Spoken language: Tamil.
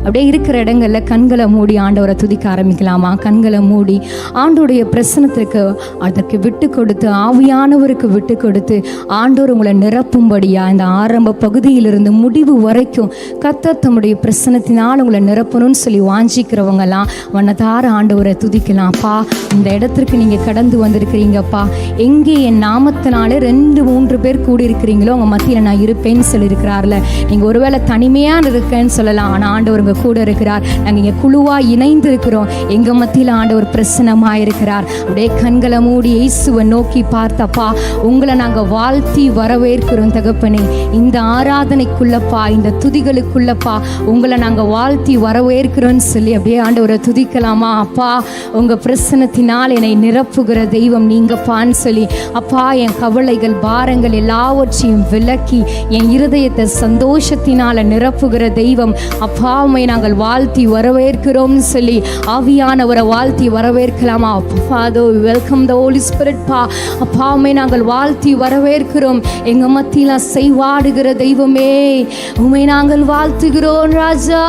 அப்படியே இருக்கிற இடங்களில் கண்களை மூடி ஆண்டவரை துதிக்க ஆரம்பிக்கலாமா? கண்களை மூடி ஆண்டோடைய பிரசனத்திற்கு அதற்கு விட்டு கொடுத்து, ஆவியானவருக்கு விட்டு கொடுத்து, ஆண்டவர் உங்களை நிரப்பும்படியா இந்த ஆரம்ப பகுதியிலிருந்து முடிவு வரைக்கும் கர்த்தர் தம்முடைய பிரசனத்தினால் உங்களை நிரப்பணும்னு சொல்லி வாஞ்சிக்கிறவங்கெல்லாம் வண்ணத்தார ஆண்டவரை துதிக்கலாம்ப்பா. இந்த இடத்திற்கு நீங்கள் கடந்து வந்திருக்கிறீங்கப்பா. எங்கே என் நாமத்தினாலே 2-3 பேர் கூடி இருக்கிறீங்களோ உங்கள் மத்தியில் நான் இருப்பேன்னு சொல்லியிருக்கிறார்ல. நீங்கள் ஒருவேளை தனிமையாக இருக்கேன்னு சொல்லலாம், ஆனால் ஆண்டவர் உங்கள் கூட இருக்கிறார். நாங்கள் இங்கே குழுவாக இணைந்து இருக்கிறோம். எங்கள் மத்தியில் ஆண்டவர் பிரசன்னமாக இருக்கிறார். அப்படியே கண்களை மூடி இயேசுவை நோக்கி பார்த்தப்பா, உங்களை நாங்கள் வாழ்த்தி வரவேற்கிறோம் தகப்பனே. இந்த ஆராதனைக்குள்ளப்பா, இந்த துதிகளுக்குள்ளப்பா உங்களை நாங்கள் வாழ்த்தி வரவேற்கிறோன்னு சொல்லி அப்படியே ஆண்டவரை துதிக்கலாமா? அப்பா, உங்கள் பிரசன்னத்தினால் என்னை நிரப்புகிற தெய்வம் நீங்கப்பான்னு சொல்லி, அப்பா என் கவலைகள் பாரங்கள் எல்லாவற்றையும் விலக்கி என் இருதயத்தை சந்தோஷத்தினால் நிரப்புகிற தெய்வம் அப்பா, உம்மை நாங்கள் வாழ்த்தி வரவேற்கிறோம்னு சொல்லி ஆவியானவரை வாழ்த்தி வரவேற்கலாமா? Father, we welcome the Holy Spirit பா. அப்பா, உம்மை நாங்கள் வாழ்த்தி வரவேற்கிறோம். எங்கள் மத்தியில் செய்வாடுகிற தெய்வமே, உம்மை நாங்கள் வாழ்த்துகிறோம் ராஜா.